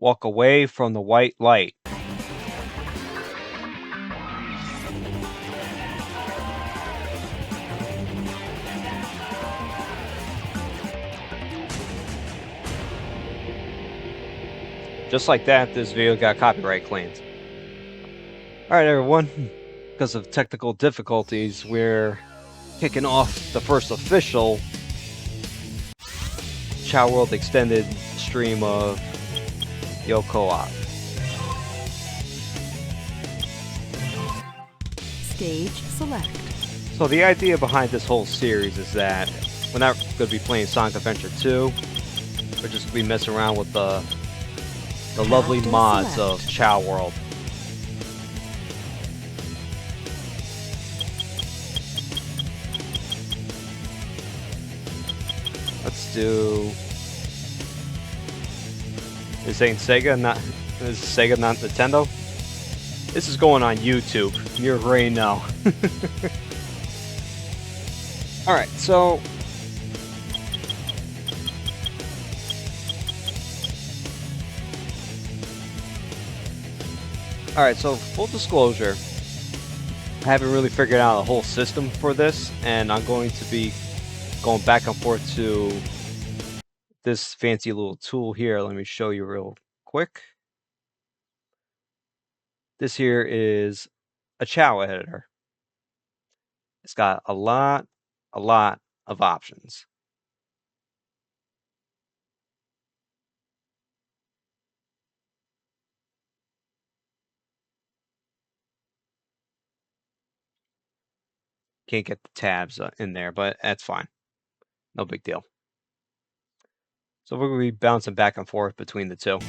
Walk away from the white light. Just like that, this video got copyright claimed. Alright everyone, because of technical difficulties, we're kicking off the first official Chao World extended stream of YO-COOP. Stage select. So the idea behind this whole series is that we're not going to be playing Sonic Adventure 2. We're just going to be messing around with the lovely mods of Chao World. Let's do... This ain't Sega, not... This is Sega, not Nintendo. This is going on YouTube. You already know. Alright, so... Alright, so full disclosure, I haven't really figured out a whole system for this, and I'm going to be going back and forth to this fancy little tool here. Let me show you real quick. This here is a Chao editor. It's got a lot of options. Can't get the tabs in there, but that's fine. No big deal. So we're going to be bouncing back and forth between the two.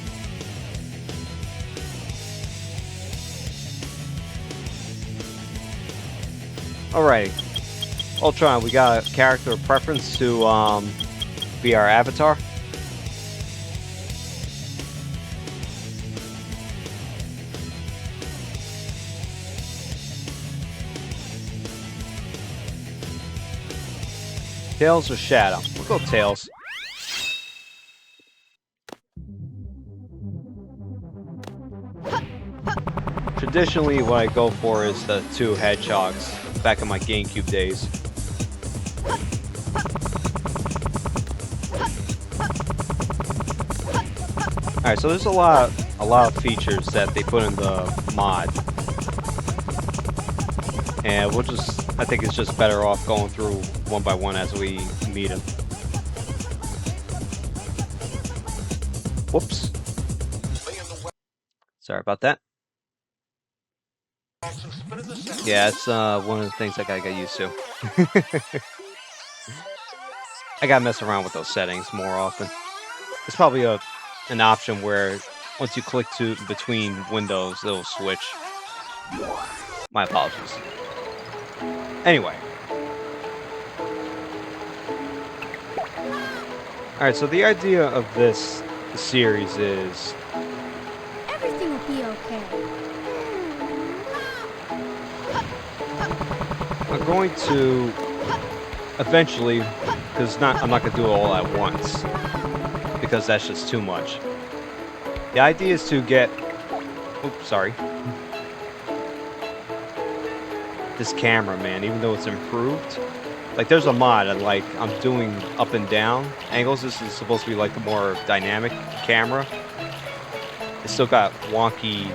Alright, Ultron, we got a character preference to be our avatar. Tails or Shadow? We'll go Tails. Traditionally, what I go for is the two hedgehogs back in my GameCube days. Alright, so there's a lot of features that they put in the mod. And we'll just, I think it's just better off going through one by one as we meet them. Whoops. Sorry about that. Yeah, it's one of the things I gotta get used to. I gotta mess around with those settings more often. It's probably an option where once you click to between windows, it'll switch. My apologies. Anyway. Alright, so the idea of this series is... Everything will be okay. I'm going to eventually, because I'm not going to do it all at once, because that's just too much. The idea is to get... Oops, sorry. This camera, man, even though it's improved, like there's a mod and like I'm doing up and down angles. This is supposed to be like a more dynamic camera. It's still got wonky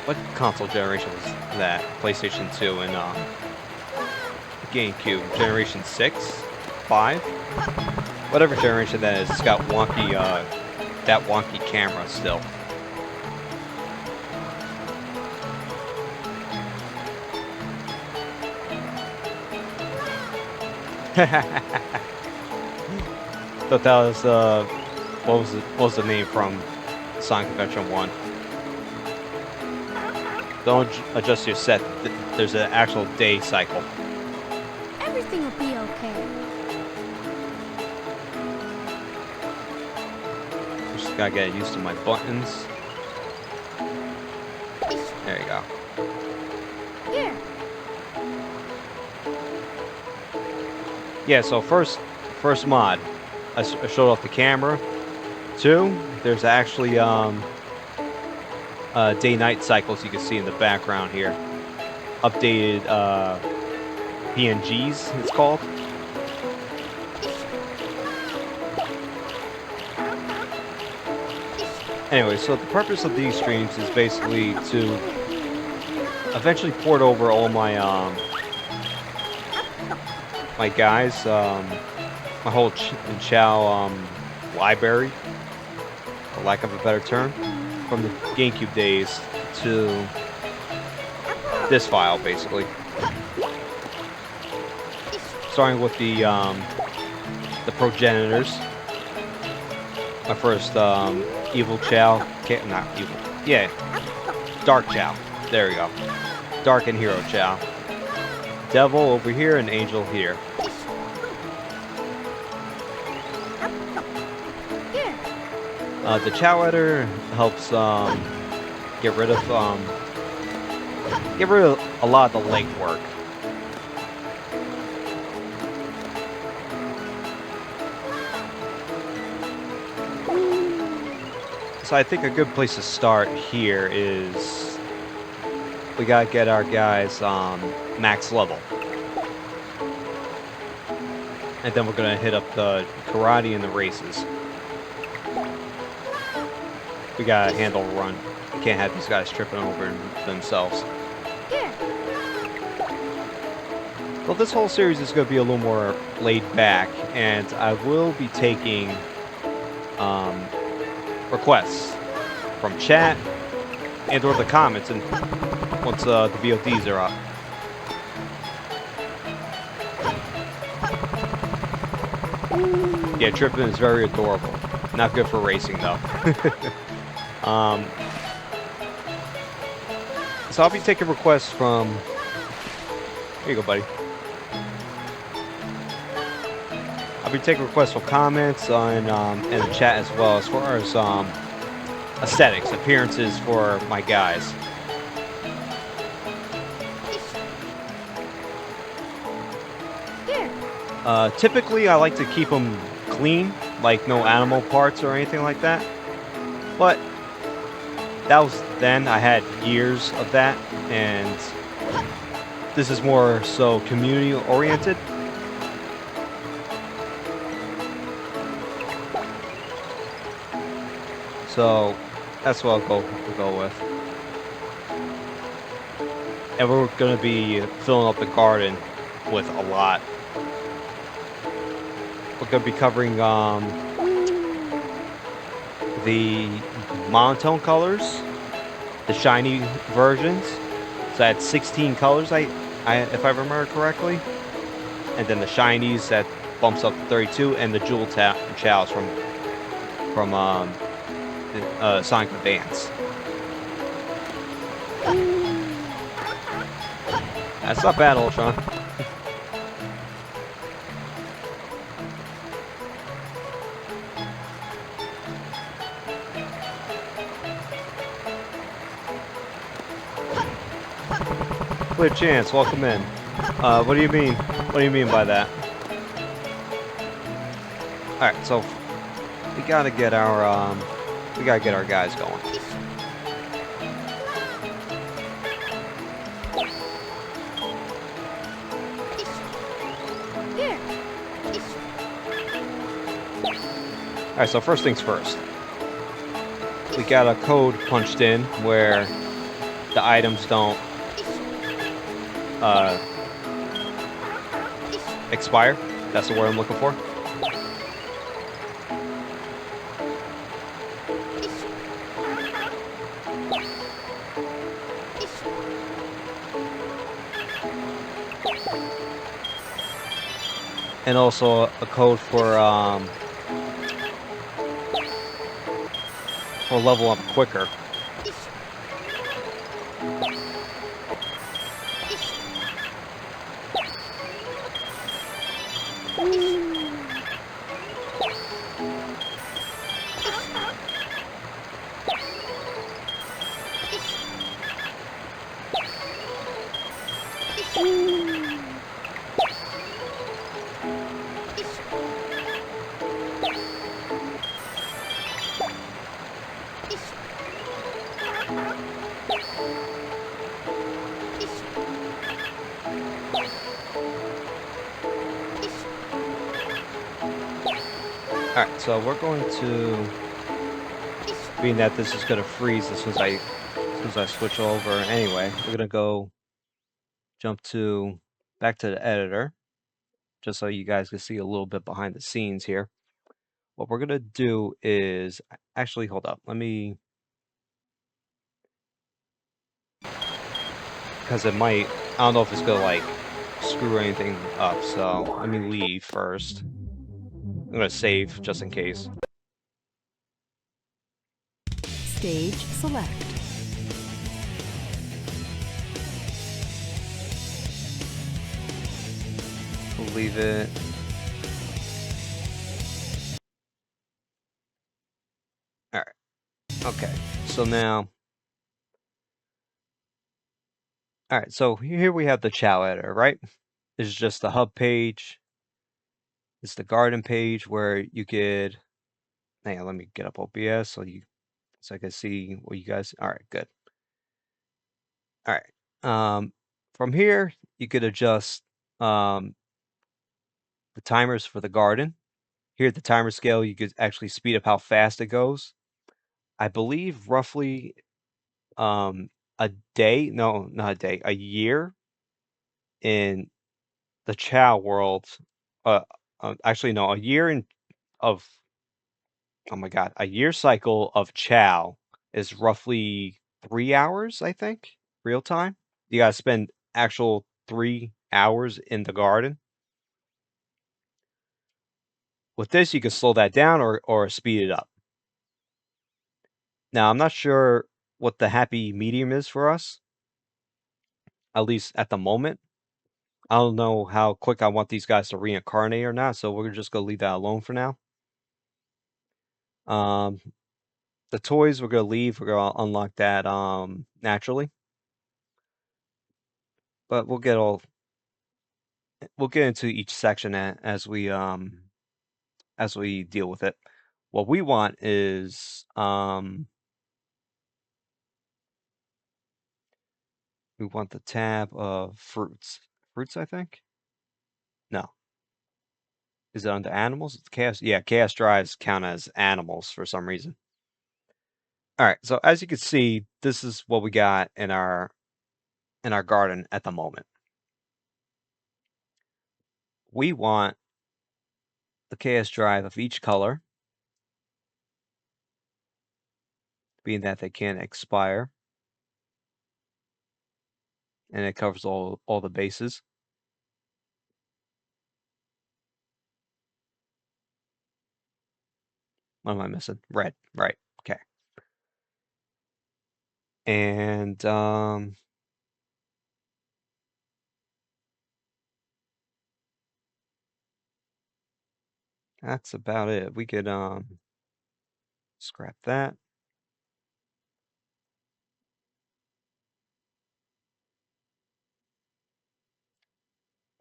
what console generation was that? PlayStation 2 and GameCube. Generation 6? 5? Whatever generation that is, it's got wonky that wonky camera still. Thought that was what was the name from Sonic Adventure 1? Don't adjust your set. There's an actual day cycle. Everything will be okay. Just gotta get used to my buttons. There you go. Here. Yeah, so first mod. I showed off the camera. 2, there's actually day-night cycles you can see in the background here. Updated PNGs, it's called. Anyway, so the purpose of these streams is basically to eventually port over all my my guys, my whole Chao library, for lack of a better term, from the GameCube days to this file, basically. Starting with the progenitors. My first evil Chao, not evil, yeah, Dark Chao. There we go. Dark and Hero Chao. Devil over here and Angel here. The Chao editor helps get rid of a lot of the legwork. So I think a good place to start here is we gotta get our guys max level. And then we're gonna hit up the karate and the races. We gotta handle a run. We can't have these guys tripping over themselves. Well, this whole series is gonna be a little more laid back, and I will be taking requests from chat and or the comments, and once the V.O.Ds are up. Yeah, tripping is very adorable. Not good for racing though. So I'll be taking requests from. Here you go, buddy. I'll be taking requests for comments on in the chat as well, as far as aesthetics, appearances for my guys. Typically, I like to keep them clean, like no animal parts or anything like that. But that was then. I had years of that, and this is more so community oriented. So that's what we'll go with. And we're gonna be filling up the garden with a lot. We're gonna be covering the monotone colors, the shiny versions. So I had 16 colors, if I remember correctly, and then the shinies that bumps up to 32, and the jewel chows from Sonic Advance. That's not bad, Ultron. Clear chance, welcome in. What do you mean? What do you mean by that? Alright, so we gotta get our guys going. Alright, so first things first. We got a code punched in where the items don't expire. That's the word I'm looking for. And also a code for level up quicker. All right, so we're going to, being that this is going to freeze as soon as I switch over anyway, we're going to jump back to the editor, just so you guys can see a little bit behind the scenes here. What we're going to do is, actually, hold up, let me, because it might, I don't know if it's going to like screw anything up, so let me leave first. I'm going to save just in case. Stage select. We'll leave it. All right. Okay. So now, all right. So here we have the Chao editor, right? This is just the hub page. It's the garden page where you could. Hang on, let me get up OBS so I can see what you guys. All right, good. All right. From here you could adjust the timers for the garden. Here at the timer scale, you could actually speed up how fast it goes. I believe roughly a day, no, not a day, a year in the Chao world, uh, actually no, a year of, oh my God, a year cycle of Chao is roughly 3 hours, I think, real time. You gotta spend actual 3 hours in the garden. With this, you can slow that down or speed it up. Now, I'm not sure what the happy medium is for us, at least at the moment. I don't know how quick I want these guys to reincarnate or not, so we're just gonna leave that alone for now. Um, the toys we're gonna leave. We're gonna unlock that naturally, but we'll get into each section as we deal with it. What we want is we want the tab of fruits. Fruits, I think. No, is it under animals? It's chaos. Yeah, chaos drives count as animals for some reason. All right, so as you can see, this is what we got in our garden at the moment. We want the chaos drive of each color, being that they can't expire, and it covers all the bases. What am I missing? Red, right? Okay. And that's about it. We could scrap that.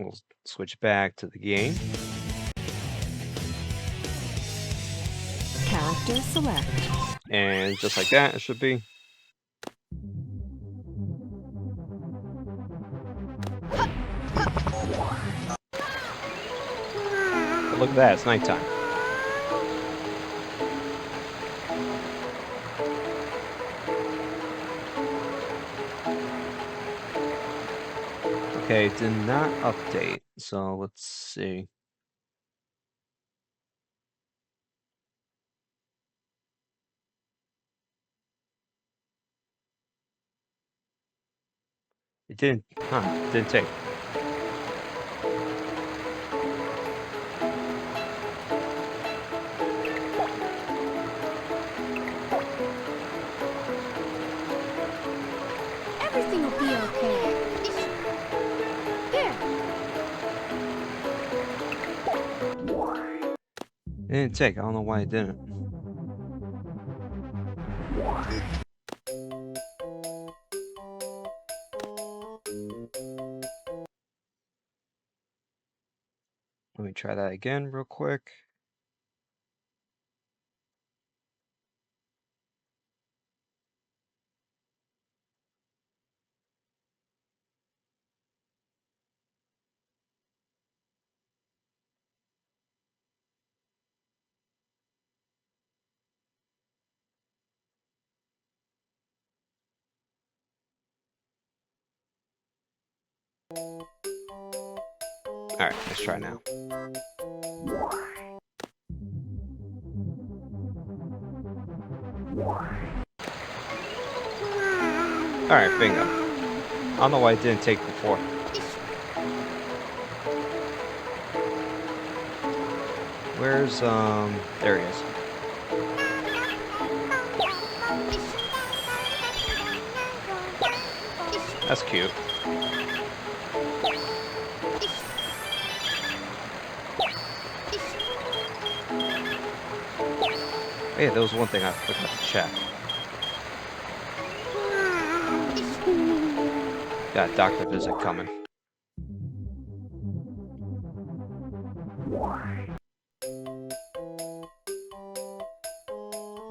We'll switch back to the game. Character select. And just like that, it should be. But look at that, it's nighttime. Okay, it did not update, so let's see. It didn't, didn't take. Everything will be okay. Here. It didn't take, I don't know why it didn't. Let me try that again real quick. Alright, let's try now. Alright, bingo. I don't know why it didn't take before. Where's, there he is. That's cute. Hey, there was one thing I forgot to check. Got a doctor visit coming.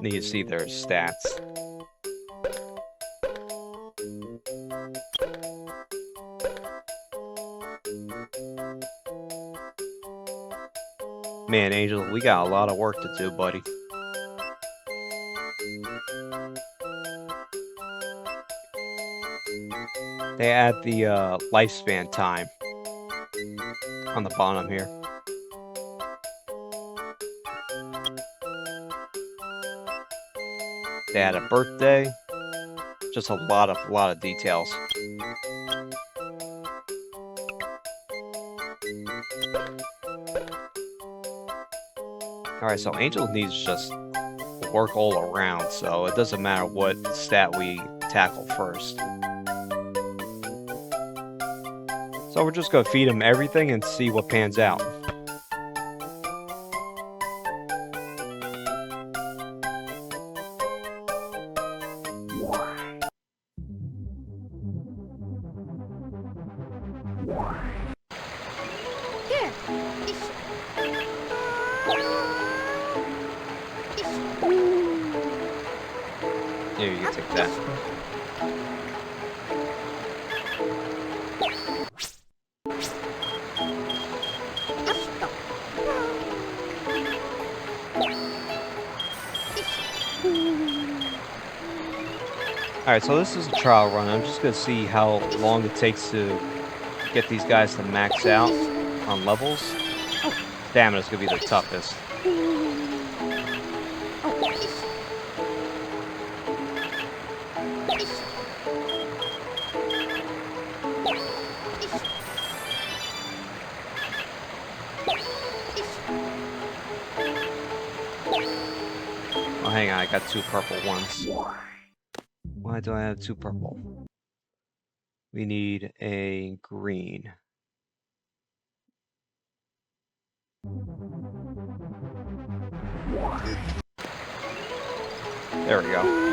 Need to see their stats. Man, Angel, we got a lot of work to do, buddy. They add the lifespan time on the bottom here. They had a birthday. Just a lot of details. Alright, so Angel needs just work all around, so it doesn't matter what stat we tackle first. So we're just gonna feed him everything and see what pans out. Here, you can take that. Alright, so this is a trial run. I'm just gonna see how long it takes to get these guys to max out on levels. Damn, it's gonna be the toughest. Oh, hang on, I got 2 purple ones. Why do I have 2 purple? We need a green. There we go.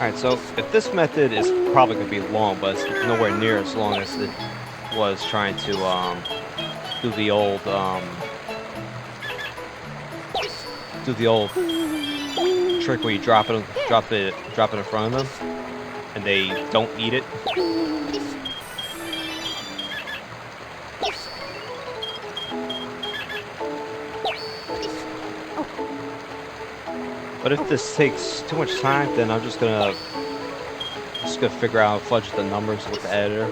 Alright, so if this method is probably going to be long, but it's nowhere near as long as it was trying to do the old trick where you drop it in front of them and they don't eat it. But if this takes too much time, then I'm just gonna figure out how to fudge the numbers with the editor.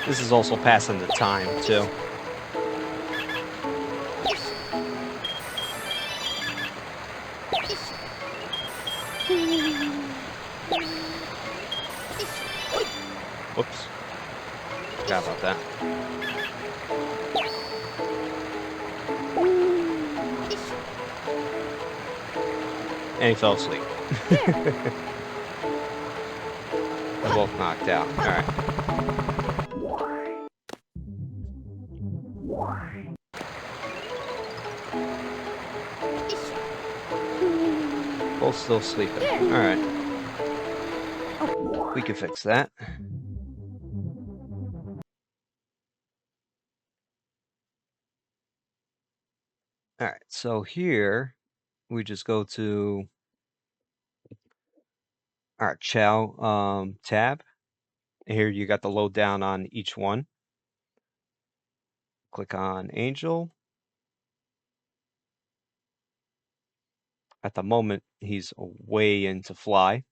This is also passing the time too. Whoops. Forgot about that. And he fell asleep. They're both knocked out. Alright. Both still sleeping. Alright. We can fix that. Alright, so here we just go to our Chao tab. Here you got the lowdown on each one. Click on Angel. At the moment, he's way into fly.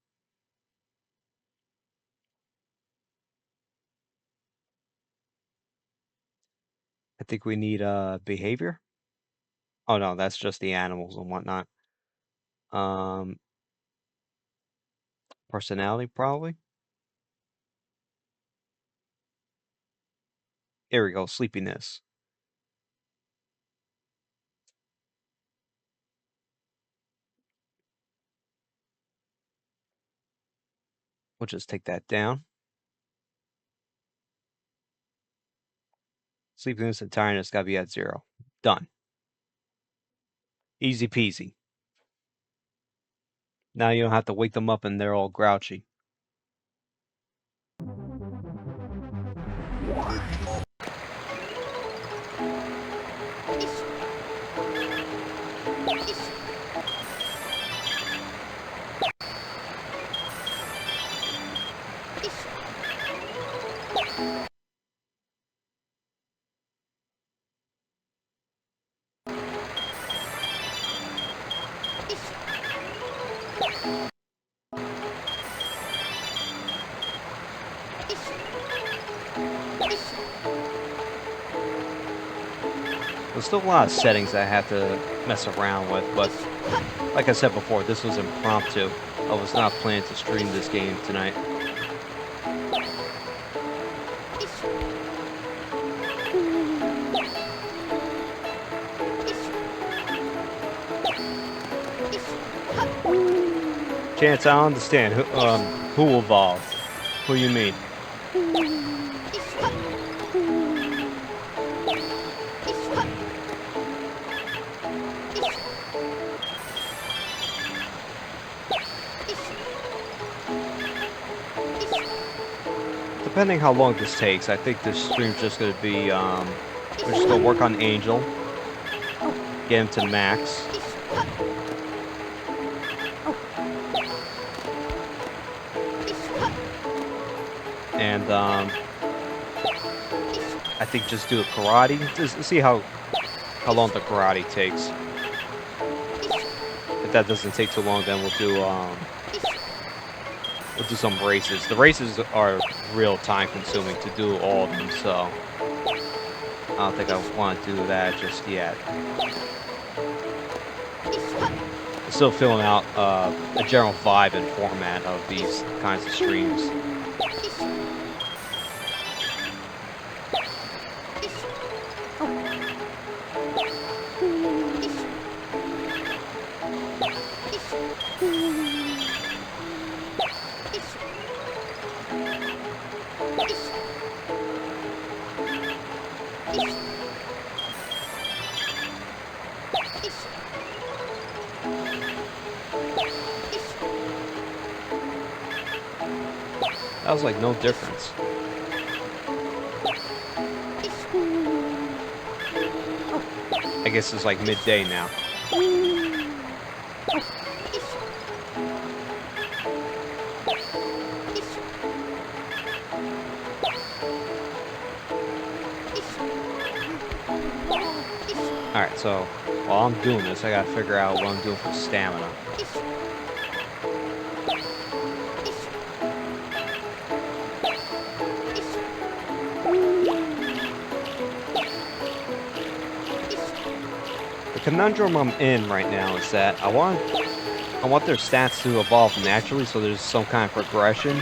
I think we need behavior. Oh no, that's just the animals and whatnot. Personality probably. Here we go, sleepiness. We'll just take that down. Sleepiness and tiredness gotta be at 0. Done. Easy peasy. Now you don't have to wake them up and they're all grouchy. There's still a lot of settings I have to mess around with, but like I said before, this was impromptu. I was not planning to stream this game tonight. Chance, I don't understand. Who evolved? Who you mean? Depending how long this takes, I think this stream's just going to be, we're just going to work on Angel, get him to max. And, I think just do a karate, just see how long the karate takes. If that doesn't take too long, then we'll do some races. The races are real time consuming to do all of them, so I don't think I want to do that just yet. I'm still filling out a general vibe and format of these kinds of streams. That was like no difference. I guess it's like midday now. Alright, so while I'm doing this, I gotta figure out what I'm doing for stamina. The conundrum I'm in right now is that I want their stats to evolve naturally, so there's some kind of progression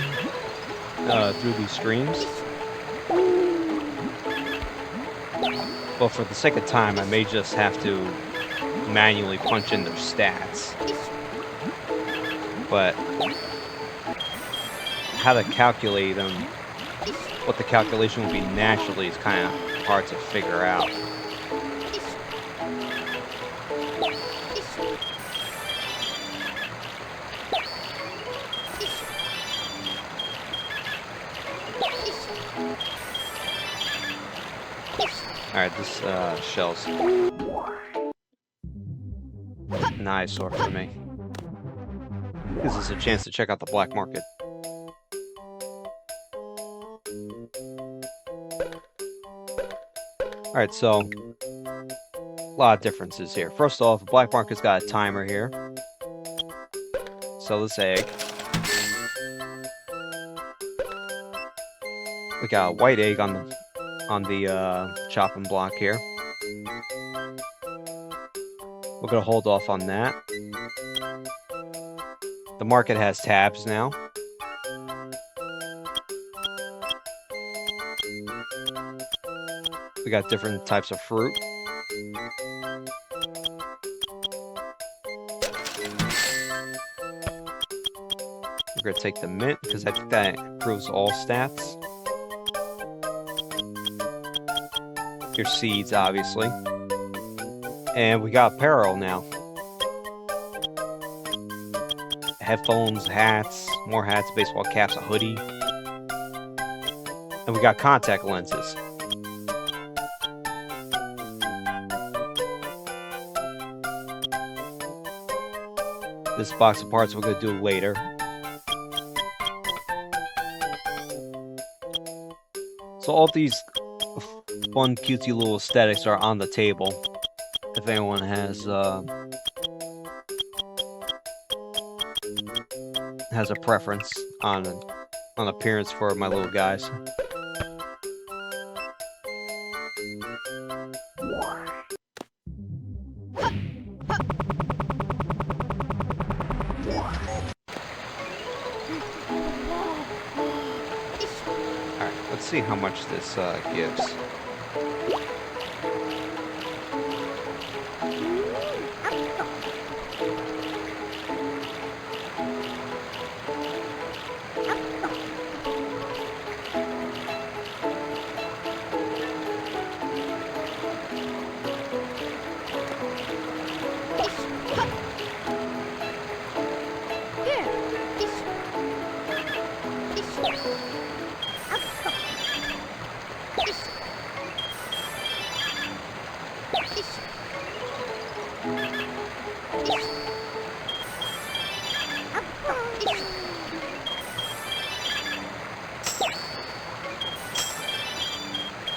through these streams. But for the sake of time, I may just have to manually punch in their stats. But how to calculate them, what the calculation will be naturally is kind of hard to figure out. Alright, this shell's an eyesore for me. Gives us a chance to check out the black market. Alright, so a lot of differences here. First off, the black market's got a timer here. Sell this egg. We got a white egg on the chopping block here. We're gonna hold off on that. The market has tabs now. We got different types of fruit. We're gonna take the mint because I think that improves all stats. Your seeds, obviously. And we got apparel now. Headphones, hats, more hats, baseball caps, a hoodie. And we got contact lenses. This box of parts we're going to do later. So all these fun, cutesy little aesthetics are on the table. If anyone has a preference on appearance for my little guys. Alright, let's see how much this gives.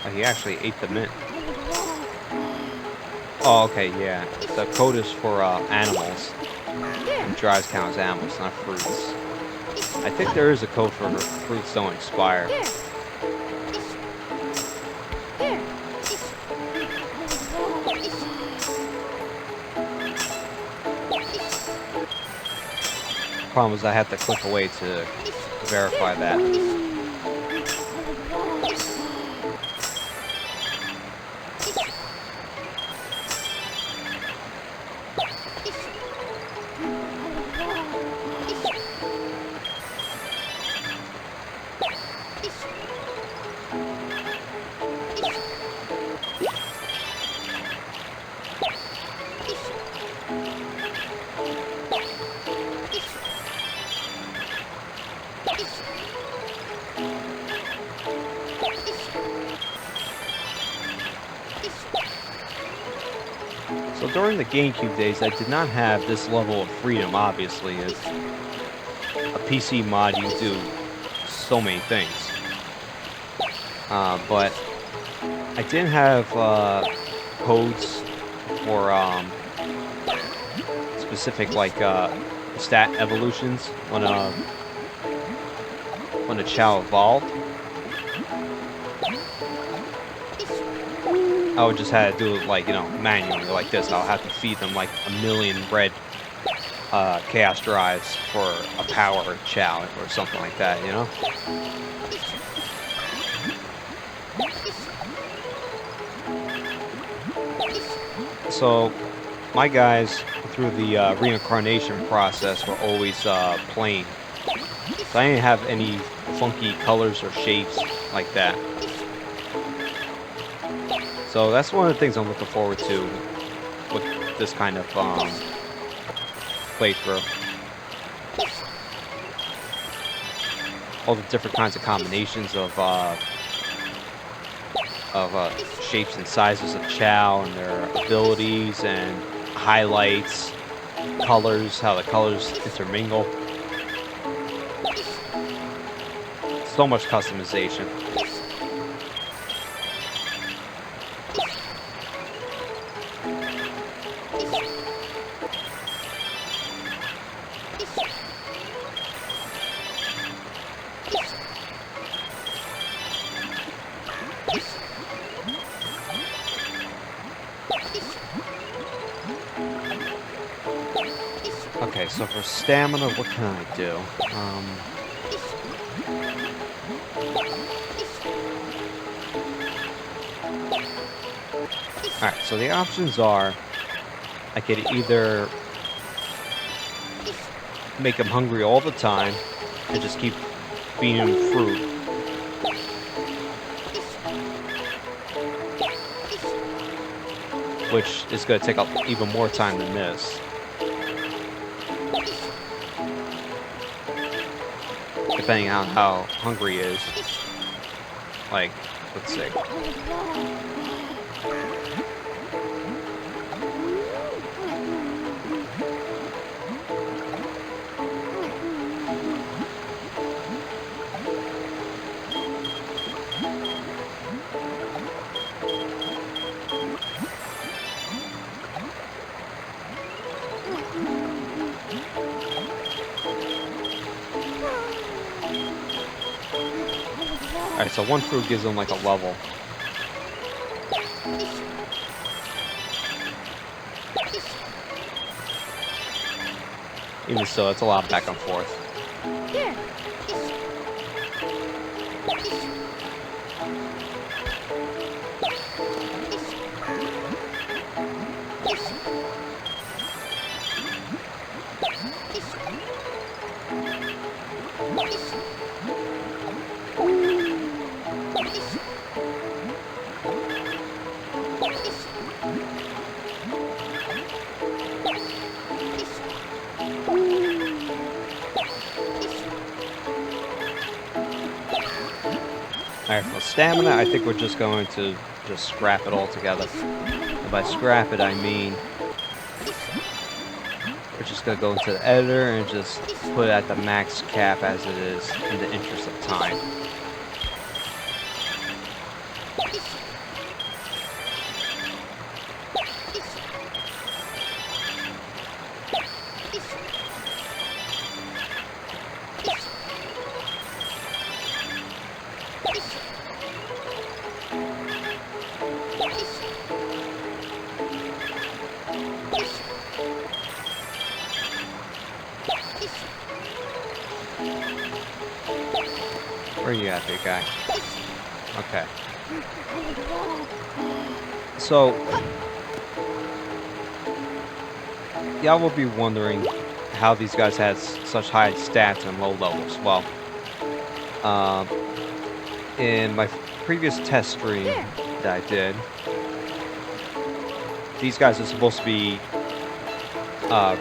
Oh, he actually ate the mint. Oh, okay, yeah. The code is for animals. And drives count as animals, not fruits. I think there is a code for fruits don't expire. Problem is I have to click away to verify that. So during the GameCube days, I did not have this level of freedom, obviously. As a PC mod, you do so many things. But I didn't have codes for specific, like, stat evolutions when a Chao evolved. I would just have to do it, like, you know, manually like this. I'll have to feed them like 1,000,000 red chaos drives for a power Chao or something like that, you know? So my guys through the reincarnation process were always plain. So I didn't have any funky colors or shapes like that. So that's one of the things I'm looking forward to with this kind of playthrough. All the different kinds of combinations of of shapes and sizes of Chao and their abilities and highlights, colors, how the colors intermingle. So much customization. Okay, so for stamina, what can I do? Alright, so the options are, I could either make him hungry all the time and just keep feeding him fruit, which is going to take up even more time than this. Depending on how hungry he is. Like, let's see. Alright, so one fruit gives him like a level. Even so, it's a lot back and forth. Alright, for stamina, I think we're just going to just scrap it all together. And by scrap it, I mean we're just going to go into the editor and just put it at the max cap as it is in the interest of time. Where are you at, big guy? Okay. So, y'all will be wondering how these guys had such high stats and low levels. Well, in my previous test stream that I did, these guys are supposed to be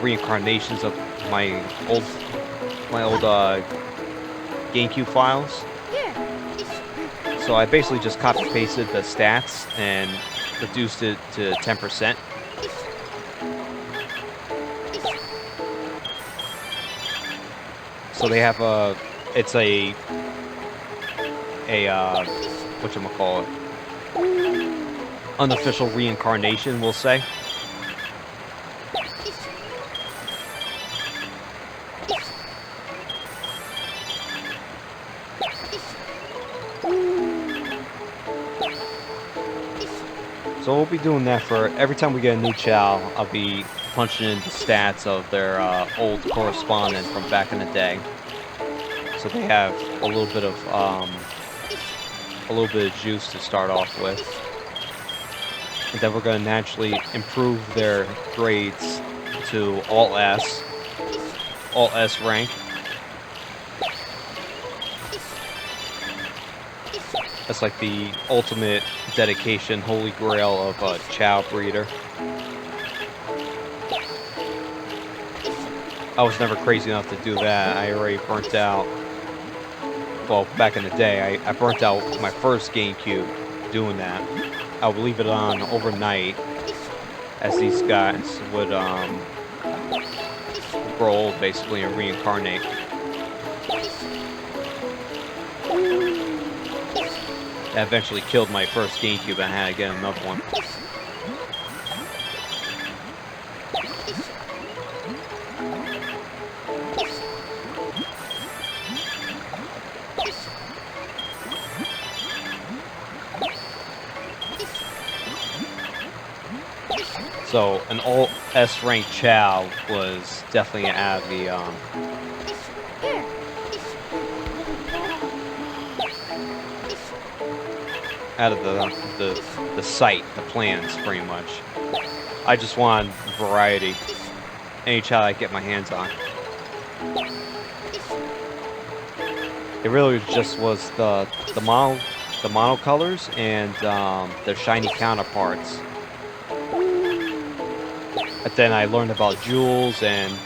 reincarnations of my old GameCube files. So I basically just copy pasted the stats and reduced it to 10%. So they have it's a whatchamacallit, unofficial reincarnation, we'll say. So we'll be doing that for every time we get a new Chao. I'll be punching in the stats of their old correspondent from back in the day, so they have a little bit of juice to start off with, and then we're going to naturally improve their grades to all S rank. That's like the ultimate dedication, holy grail of a Chao breeder. I was never crazy enough to do that. I already burnt out. Well, back in the day, I burnt out my first GameCube doing that. I would leave it on overnight as these guys would grow old basically and reincarnate. That eventually killed my first GameCube and I had to get another one. So an old S-rank Chao was definitely out of the site, the plans, pretty much. I just wanted variety. Any child I could get my hands on. It really just was the mono colors and their shiny counterparts. But then I learned about jewels and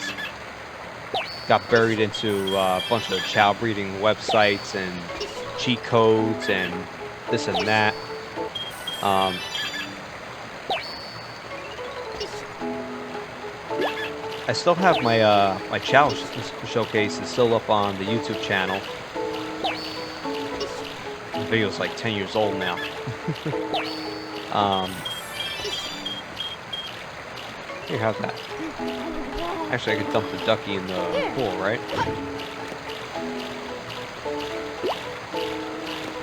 got buried into a bunch of Chao breeding websites and cheat codes and this and that. I still have my my Chao showcase is still up on the YouTube channel. The video's like 10 years old now. Here, how's that? Actually, I could dump the ducky in the pool, right?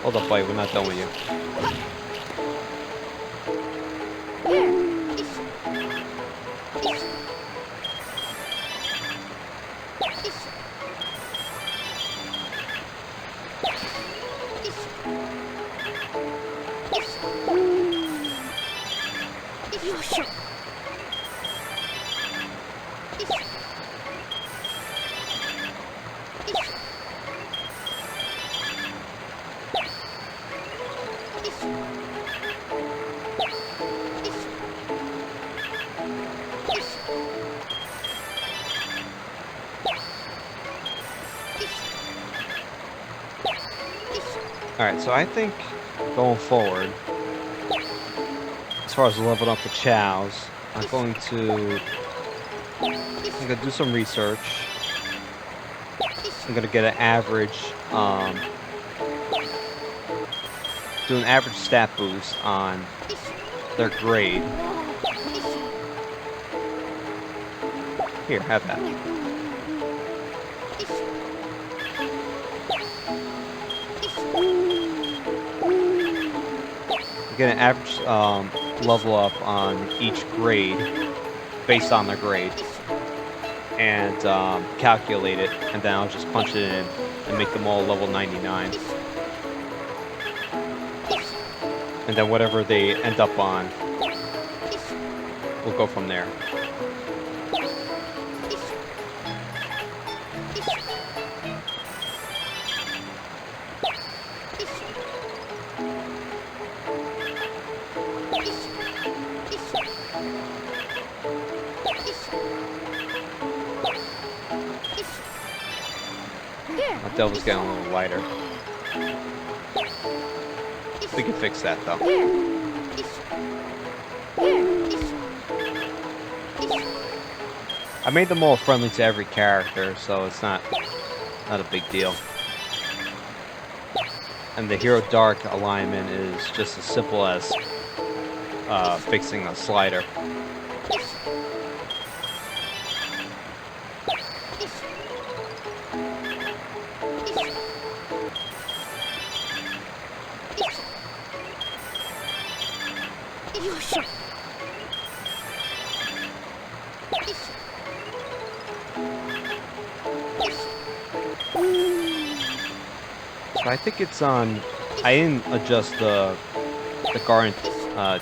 Hold up, buddy. We're not done with you. Alright, so I think going forward, as far as leveling up the Chaos, I'm going to do some research. I'm going to get an average, do an average stat boost on their grade. Here, have that. Get an average level up on each grade based on their grade and calculate it, and then I'll just punch it in and make them all level 99. And then whatever they end up on, we'll go from there. My Devil's getting a little lighter. We can fix that though. I made them all friendly to every character, so it's not a big deal. And the Hero Dark alignment is just as simple as fixing a slider. So I think it's on. I didn't adjust the guard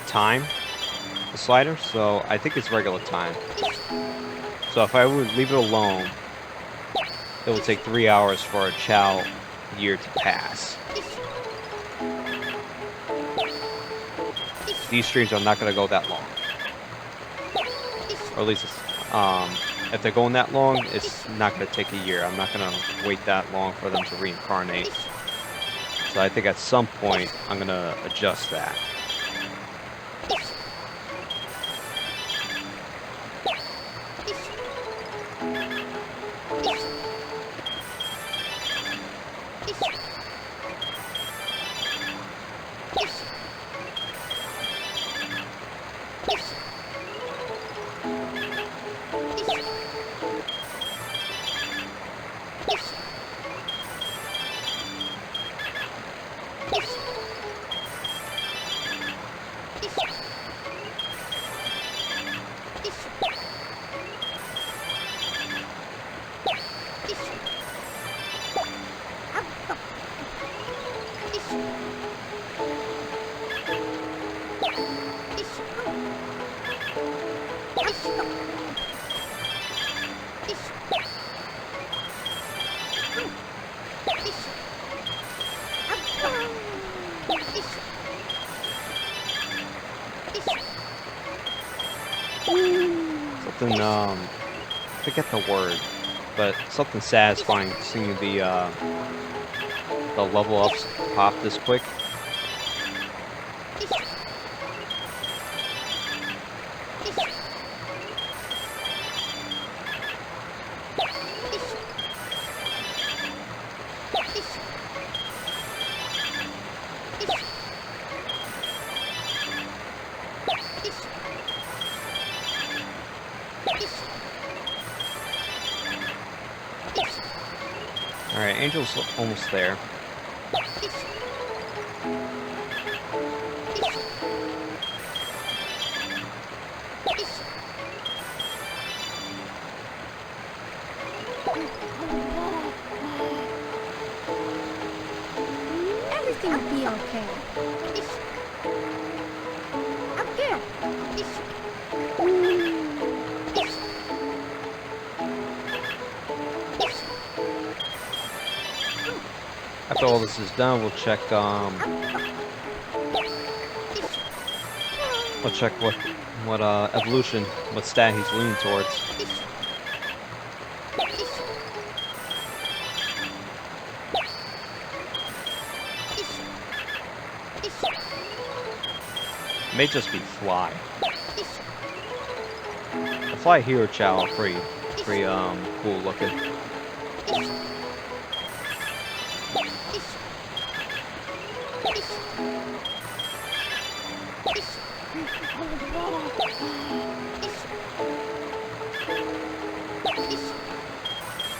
time, the slider, so I think it's regular time. So if I would leave it alone, it will take 3 hours for a Chao year to pass. These streams are not going to go that long, or at least if they're going that long, it's not going to take a year. I'm not going to wait that long for them to reincarnate. So I think at some point I'm gonna adjust that. Something, forget the word, but something satisfying seeing the level ups pop this quick. Alright, Angel's almost there. Everything will be okay. Up there. After all this is done, we'll check what evolution, what stat he's leaning towards. It may just be fly. The fly here, Chao, are pretty cool looking.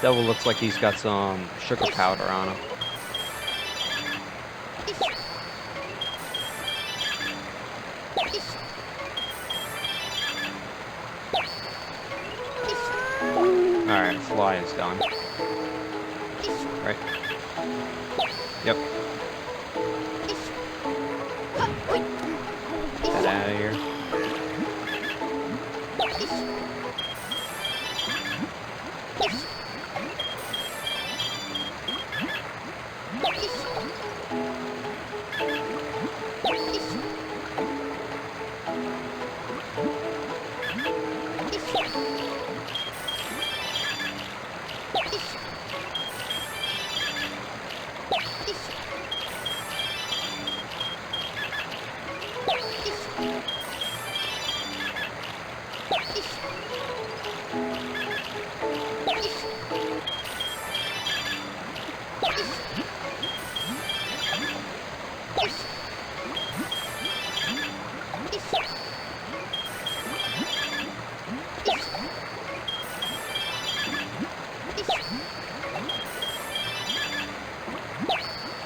Devil looks like he's got some sugar powder on him. Alright, fly is done. Right. Yep. Get out of here.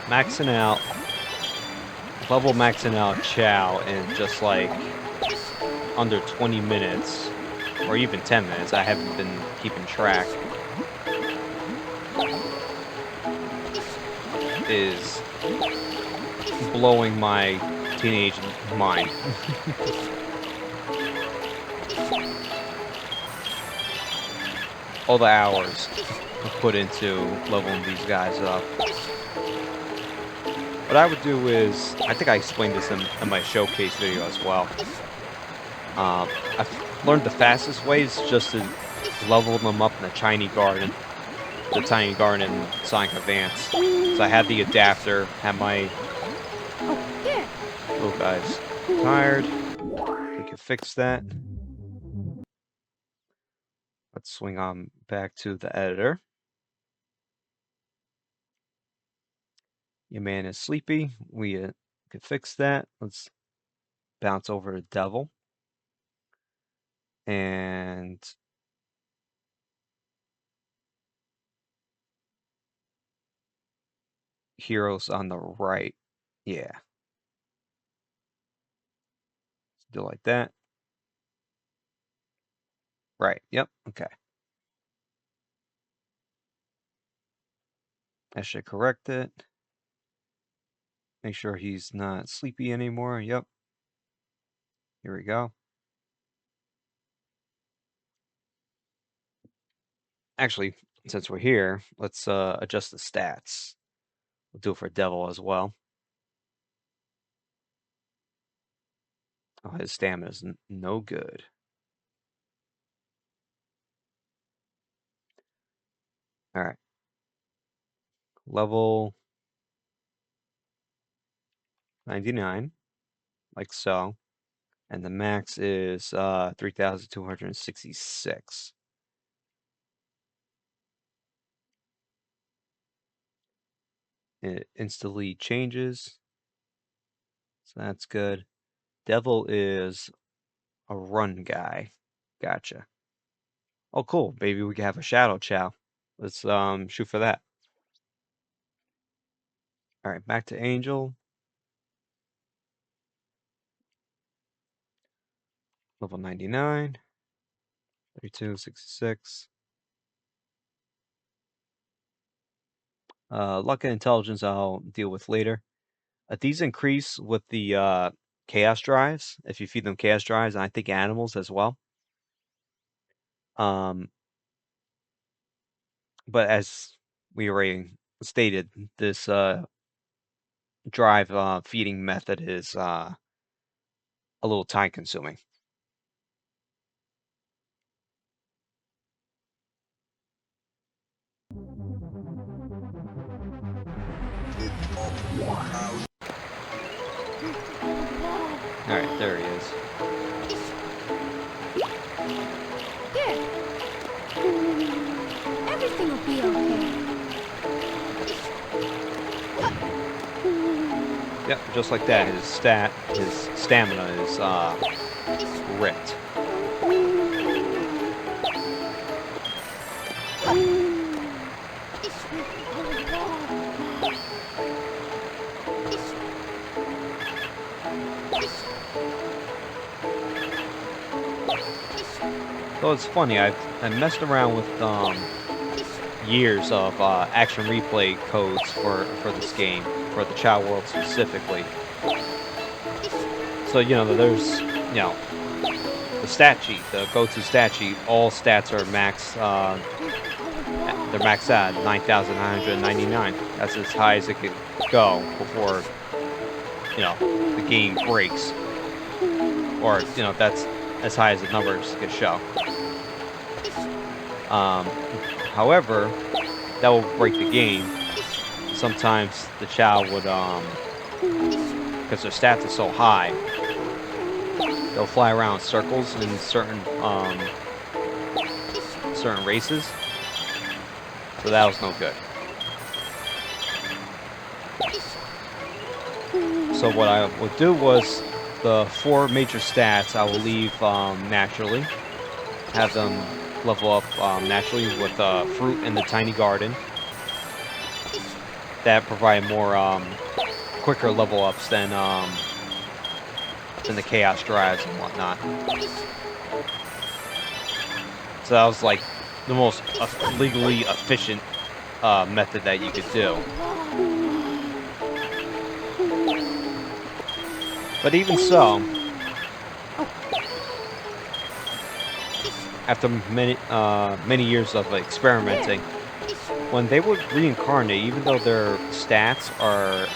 Maxing out, level maxing out Chao in just like under 20 minutes, or even 10 minutes. I haven't been keeping track. Is blowing my teenage mind. All the hours put into leveling these guys up. What I would do is, I think I explained this in my showcase video as well. I've learned the fastest way is just to level them up in the tiny garden in Sonic Advance. So I had the adapter, had my Okay. little guys tired. We can fix that. Let's swing on back to the editor. Your man is sleepy. We can fix that. Let's bounce over to Devil. And Heroes on the right. Yeah. Do like that. Right. Yep. Okay. That should correct it. Make sure he's not sleepy anymore. Yep. Here we go. Actually, since we're here, let's adjust the stats. We'll do it for Devil as well. Oh, his stamina's no good. All right. Level 99, like so. And the max is 3,266. It instantly changes. So that's good. Devil is a run guy. Gotcha. Oh, cool. Maybe we can have a shadow Chao. Let's shoot for that. All right, back to Angel. Level 99. 3266. Luck and intelligence I'll deal with later. These increase with the chaos drives, if you feed them chaos drives, and I think animals as well. But as we already stated, this drive feeding method is a little time consuming. Alright, there he is. Good. Everything will be okay. Yep, just like that. His stamina is ripped. So it's funny, I messed around with years of action replay codes for this game, for the Chao World specifically. So, there's, the stat sheet, the go-to stat sheet, all stats are maxed, they're maxed at 9,999. That's as high as it could go before, the game breaks. Or, that's as high as the numbers could show. However, that will break the game. Sometimes the Chao would, because their stats are so high, they'll fly around circles in certain races. So that was no good. So what I would do was the 4 major stats I will leave naturally. Have them level up naturally with fruit in the tiny garden. That provide more quicker level ups than the chaos drives and whatnot. So that was like the most legally efficient method that you could do. But even so, after many years of experimenting, when they would reincarnate, even though their stats are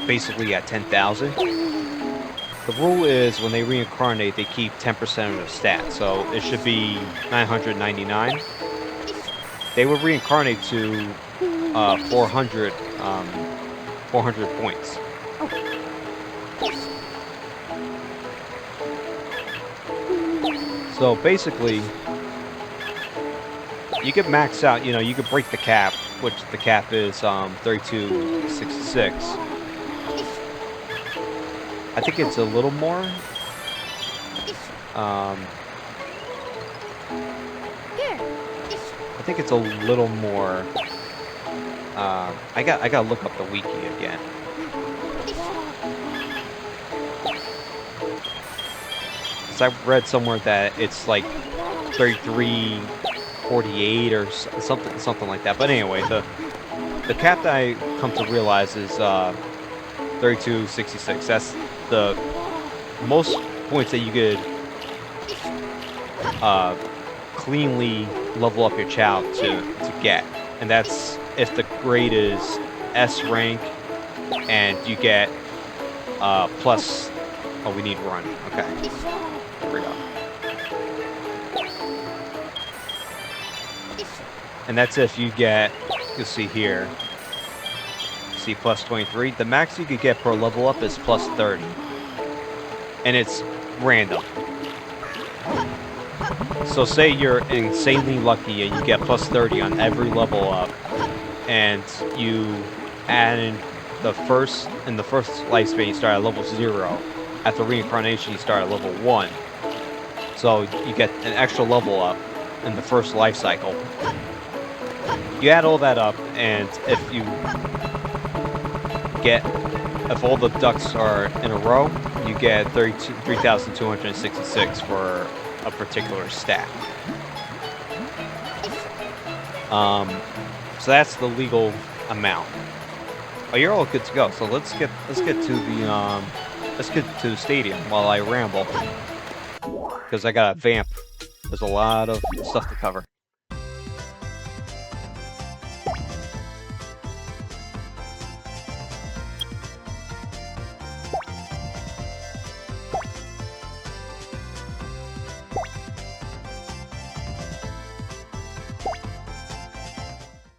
basically at 10,000, the rule is when they reincarnate, they keep 10% of their stats. So it should be 999. They would reincarnate to 400 400 points. So basically, you could max out, you know, you could break the cap, which the cap is 3266. I think it's a little more. I think it's a little more. I gotta look up the wiki again. Cause I read somewhere that it's like 3348 or something like that. But anyway, the cap that I come to realize is 3266. That's the most points that you could cleanly level up your Chao to get, and that's if the grade is S rank and you get plus. Oh, we need run. Okay, there we go. And that's if you get, you'll see here, see plus 23. The max you could get per level up is plus 30. And it's random. So say you're insanely lucky and you get plus 30 on every level up, and you add in the first lifespan you start at level 0. After reincarnation you start at level 1. So you get an extra level up in the first life cycle. You add all that up, and if all the ducks are in a row, you get 3,266 for a particular stat. So that's the legal amount. Oh, you're all good to go. So let's get to the stadium while I ramble, because I got a vamp. There's a lot of stuff to cover.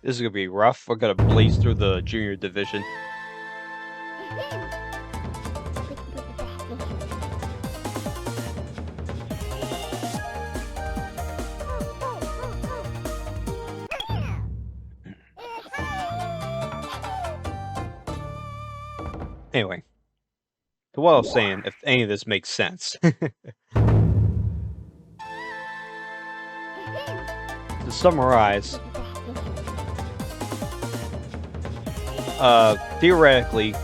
This is gonna be rough. We're gonna blaze through the junior division. Anyway, to what I was saying, if any of this makes sense. To summarize, theoretically,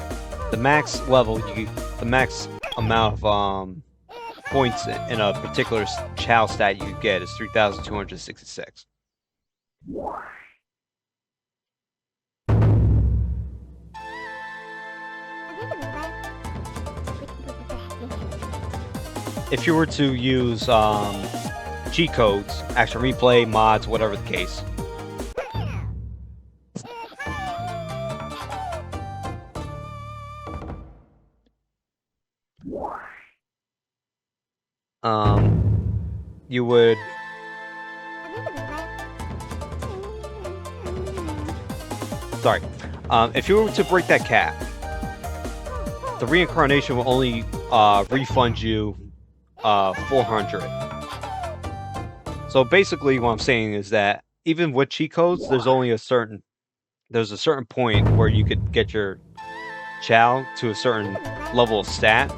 the max level, the max amount of points in a particular Chao stat you get is 3,266. If you were to use cheat codes, action replay, mods, whatever the case, you would if you were to break that cap, the reincarnation will only refund you 400. So basically what I'm saying is that even with cheat codes, there's a certain point where you could get your Chao to a certain level of stat,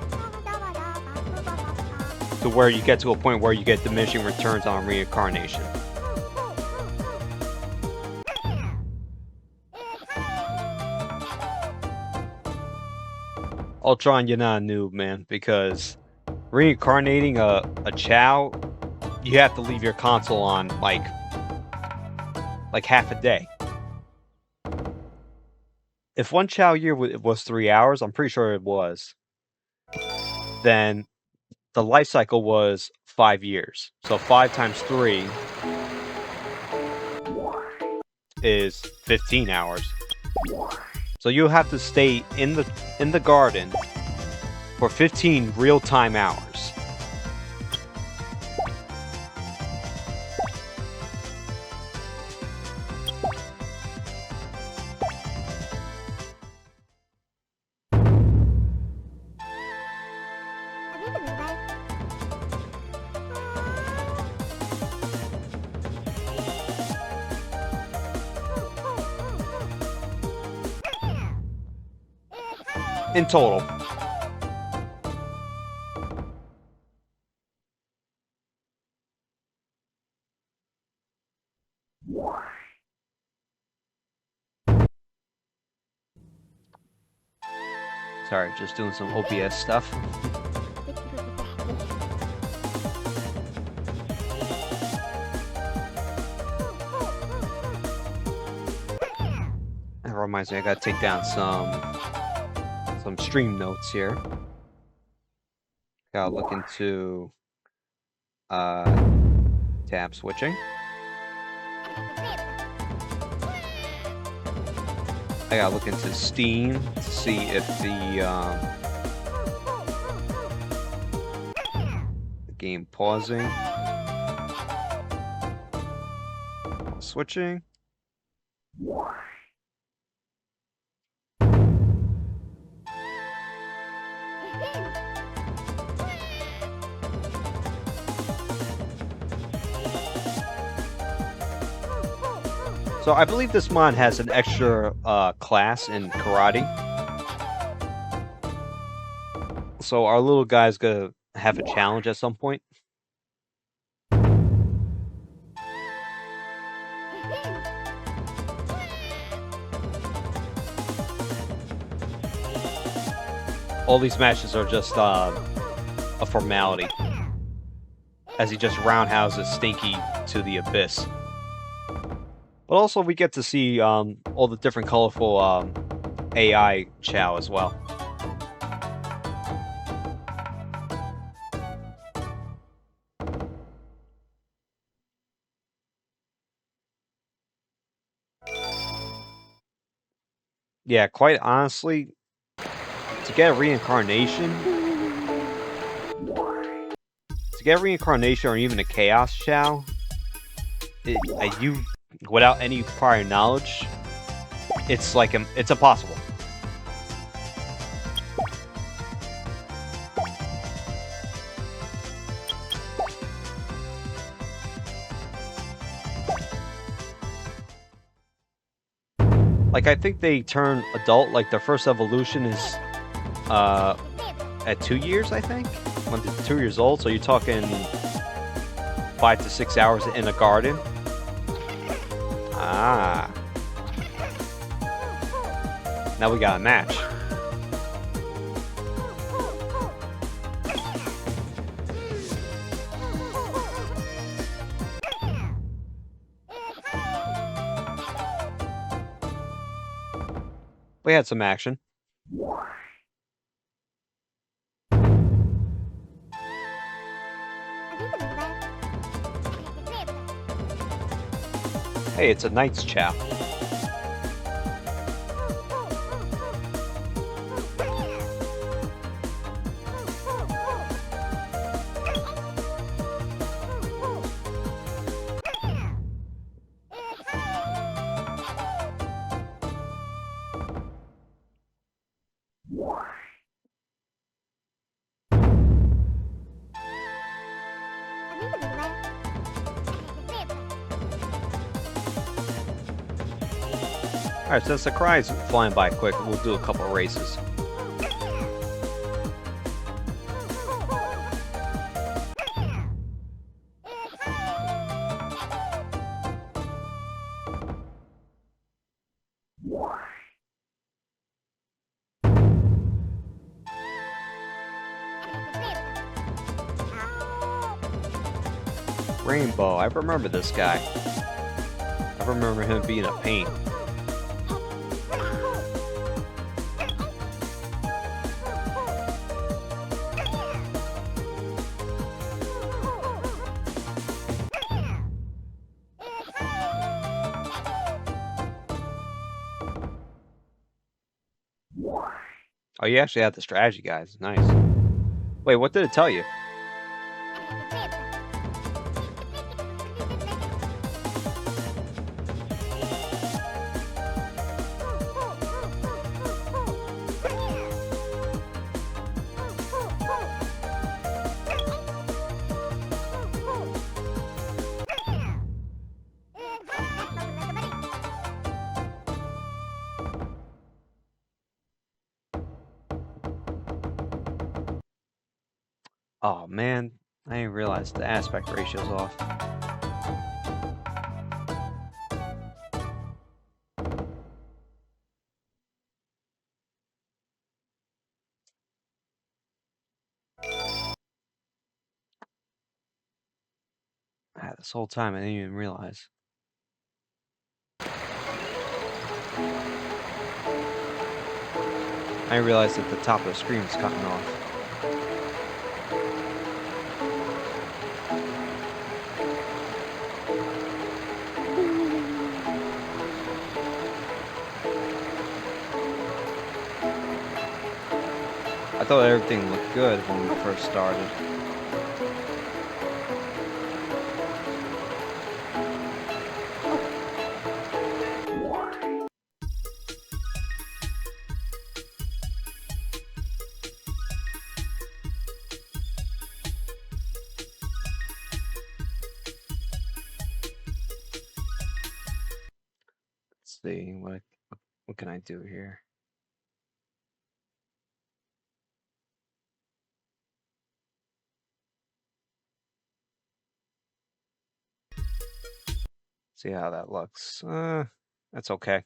to where you get to a point where you get diminishing returns on reincarnation. Ultron, you're not a noob, man, because reincarnating a Chao, you have to leave your console on like half a day. If one Chao year was 3 hours, I'm pretty sure it was, then the life cycle was 5 years. So 5 times 3 is 15 hours. So you'll have to stay in the garden for 15 real-time hours. in total. Sorry, just doing some OBS stuff. That reminds me, I gotta take down some stream notes here. Gotta look into tab switching. I gotta look into Steam to see if the game pausing, switching. So I believe this mod has an extra class in karate. So our little guy's gonna have a challenge at some point. All these matches are just a formality, as he just roundhouses Stinky to the abyss. But also we get to see all the different colorful AI Chao as well. Yeah, quite honestly, to get a reincarnation or even a Chaos Chao, you without any prior knowledge, it's like it's impossible. Like, I think they turn adult, like their first evolution is at 2 years, I think? When they're 2 years old, so you're talking 5 to 6 hours in a garden. Ah. Now we got a match. We had some action. Hey, it's a Knight's Chao. Alright, since the Sakai's flying by quick, we'll do a couple of races. Rainbow, I remember this guy. I remember him being a pain. Oh, you actually had the strategy, guys. Nice. Wait, what did it tell you? Oh man, I didn't realize the aspect ratio's off. This whole time I didn't even realize. I realized that the top of the screen was cutting off. I thought everything looked good when we first started. Let's see, what can I do here? See how that looks. That's okay.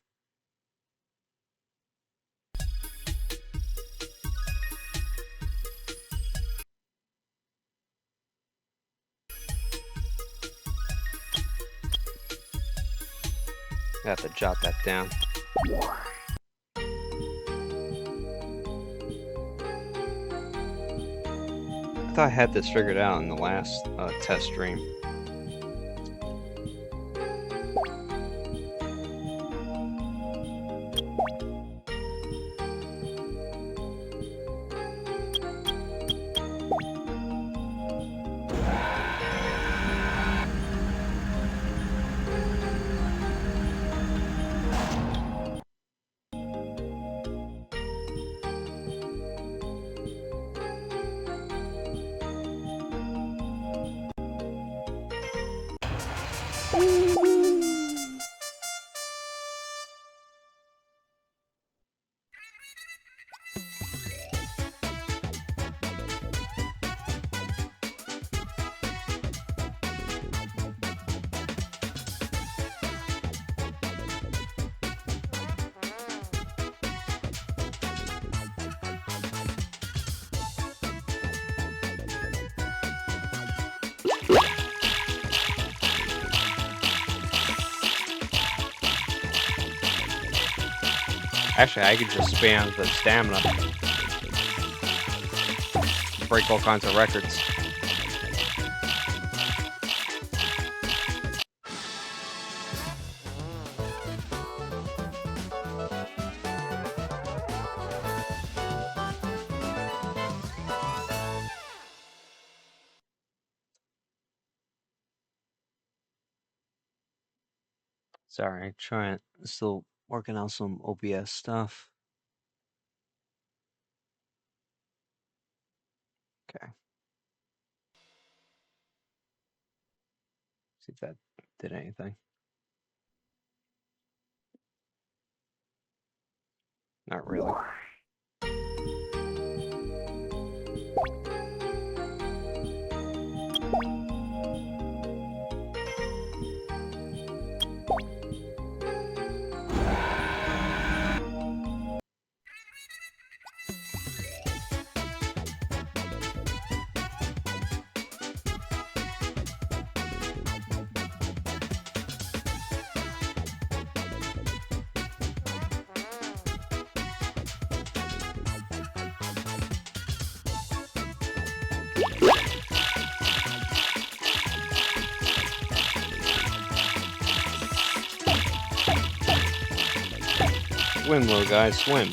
I have to jot that down. I thought I had this figured out in the last test stream. Actually, I could just spam the stamina. Break all kinds of records. Sorry, still working out some OBS stuff. Okay. See if that did anything. Not really. Swim, little guys, swim.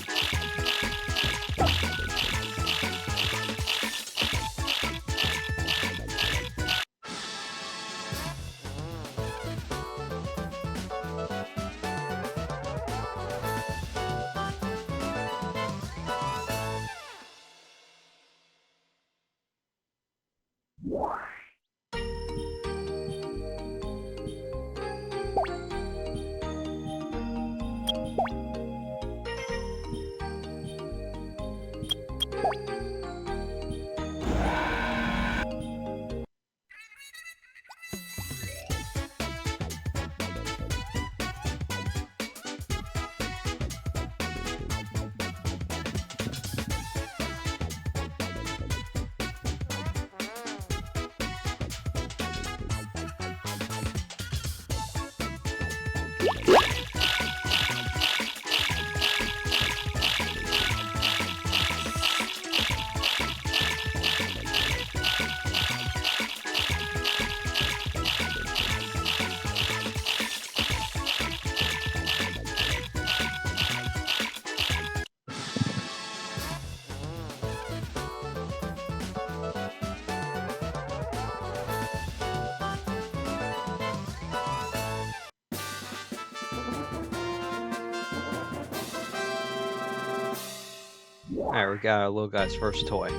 Alright, we got our little guy's first toy.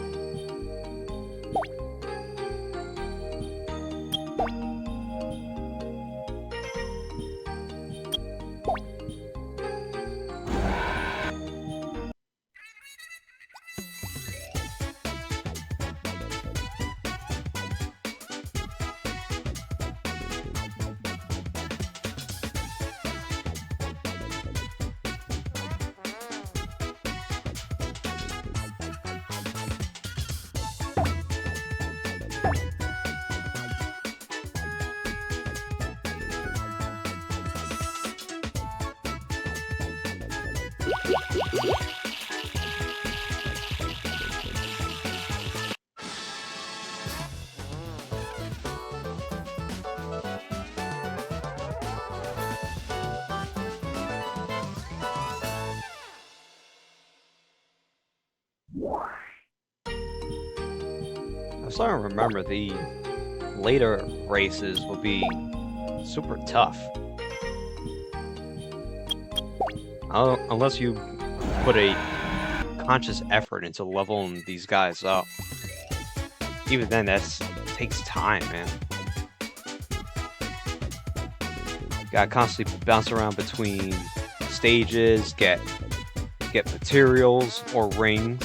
I'm starting to remember the later races will be super tough. Unless you put a conscious effort into leveling these guys up. Even then, takes time, man. Gotta constantly bounce around between stages, get materials or rings.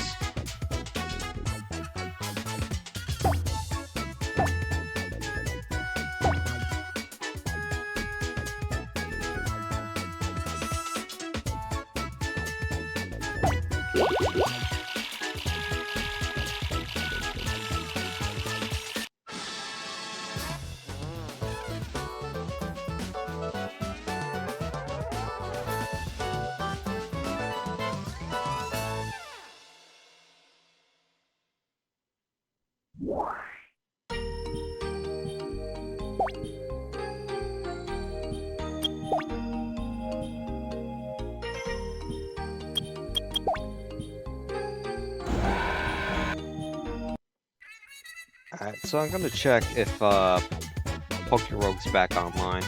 Alright, so I'm gonna check if Pokerogue's back online.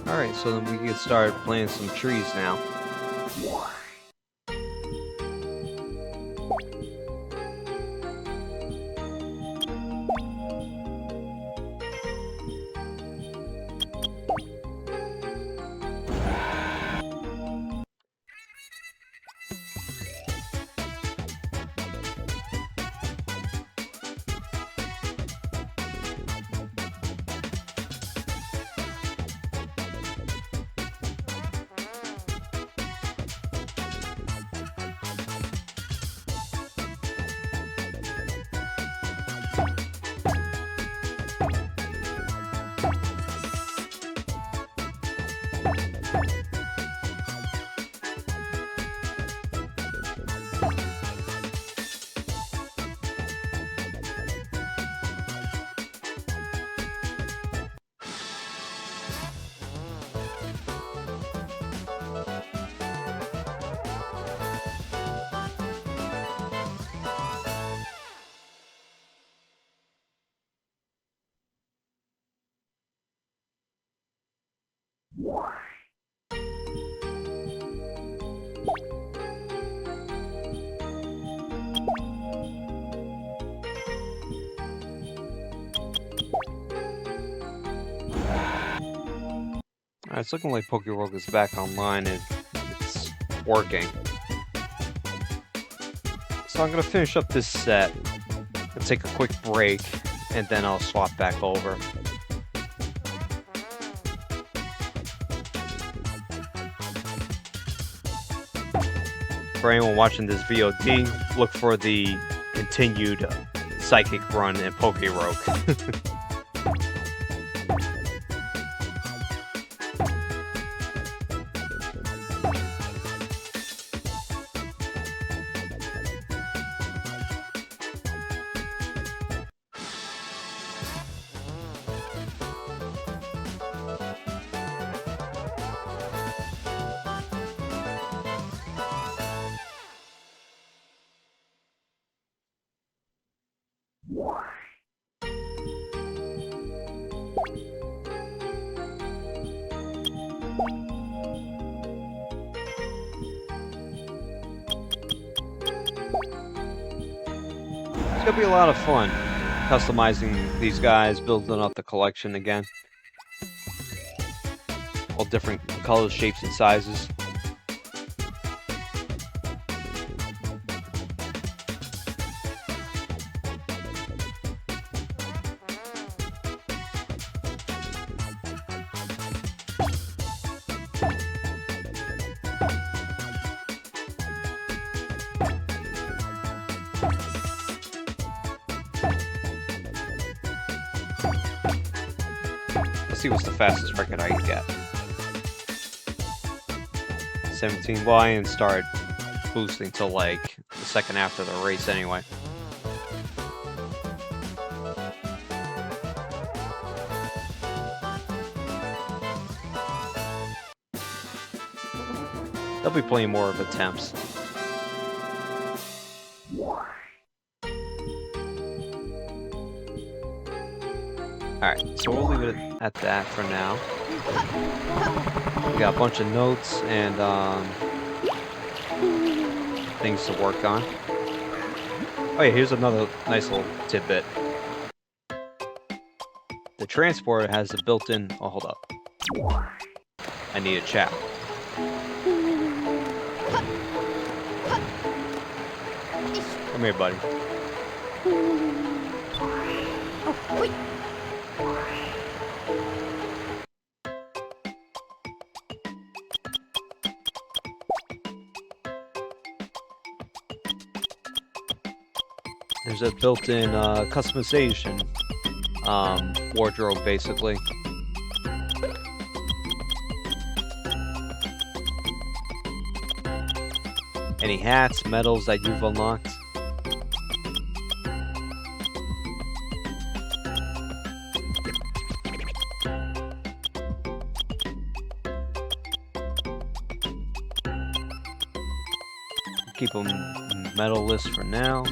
Alright, so then we can start planting some trees now. It's looking like Pokerogue is back online and it's working. So I'm gonna finish up this set and take a quick break, and then I'll swap back over. For anyone watching this VOD, look for the continued Psychic Run and Poke Rogue. It's gonna be a lot of fun customizing these guys, building up the collection again. All different colors, shapes, and sizes. Let's see what's the fastest record I can get. 17. Well, I didn't start boosting till like the second after the race anyway. There'll be plenty more of attempts. Alright, so we'll leave it at that for now. We got a bunch of notes and things to work on. Oh yeah, here's another nice little tidbit. The transporter has a built-in... Oh, hold up. I need a Chao. Come here, buddy. Oh, wait. There's a built-in customization wardrobe, basically. Any hats, medals that you've unlocked. Keep them medal-less for now.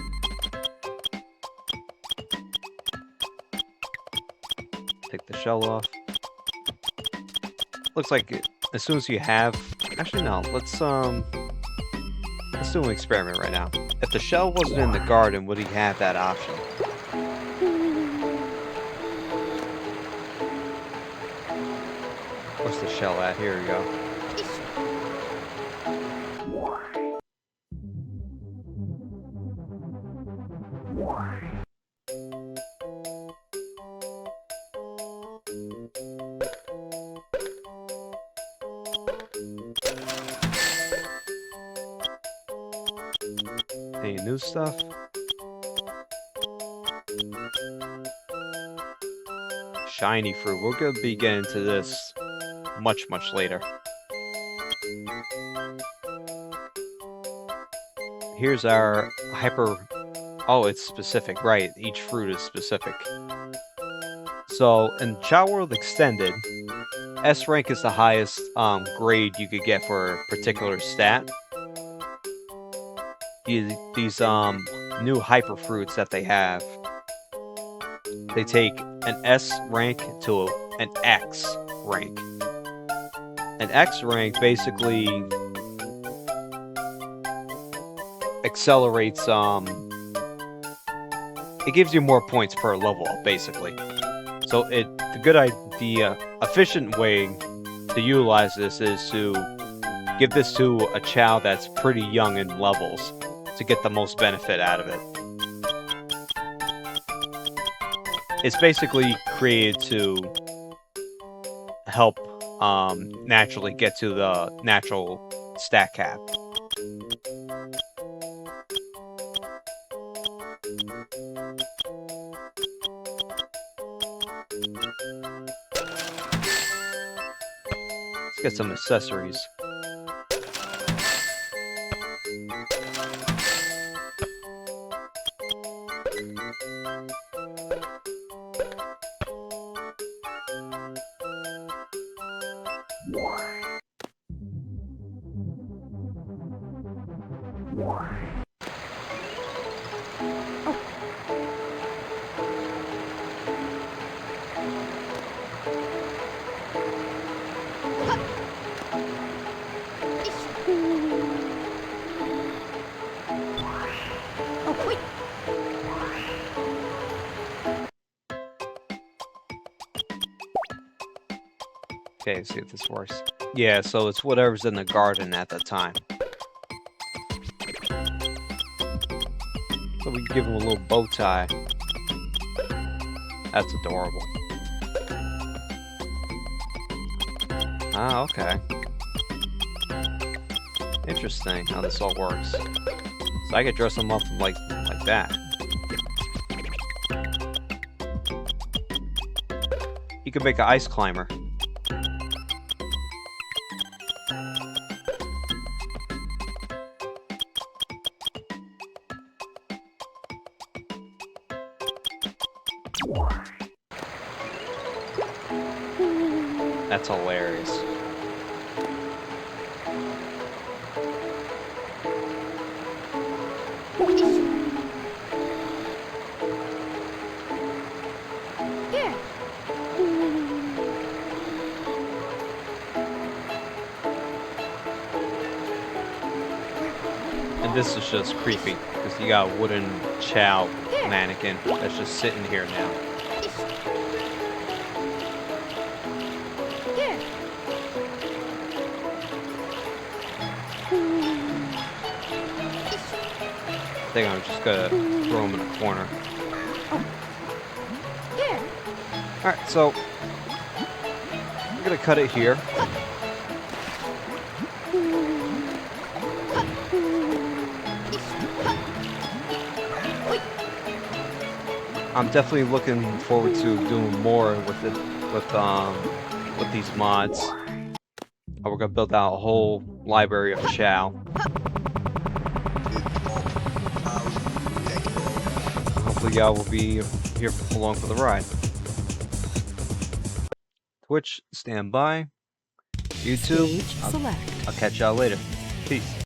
Take the shell off. Looks like as soon as you have... Actually, no. Let's do an experiment right now. If the shell wasn't in the garden, would he have that option? What's the shell at? Here we go. Any new stuff? Shiny fruit. We're gonna be getting to this much later. Here's our hyper... Oh, it's specific, right. Each fruit is specific. So, in Chao World Extended, S rank is the highest grade you could get for a particular stat. These new hyper fruits that they have, they take an S rank to an X rank. An X rank basically accelerates, it gives you more points per level up, basically. So the efficient way to utilize this is to give this to a Chao that's pretty young in levels to get the most benefit out of it. It's basically created to help naturally get to the natural stat cap. get some accessories. Oh, wait. Okay, let's see if this works. Yeah, so it's whatever's in the garden at the time. So we give him a little bow tie. That's adorable. Ah, okay. Interesting how this all works. So I could dress him up like that. He could make an ice climber. That's hilarious. Yeah. And this is just creepy because you got a wooden Chao mannequin that's just sitting here now. Yeah. I think I'm just gonna throw him in a corner. Yeah. Alright, so I'm gonna cut it here. I'm definitely looking forward to doing more with it, with these mods. We're gonna build out a whole library of Chao. Hopefully y'all will be here along for the ride. Twitch, stand by. YouTube, Stage select. I'll catch y'all later. Peace.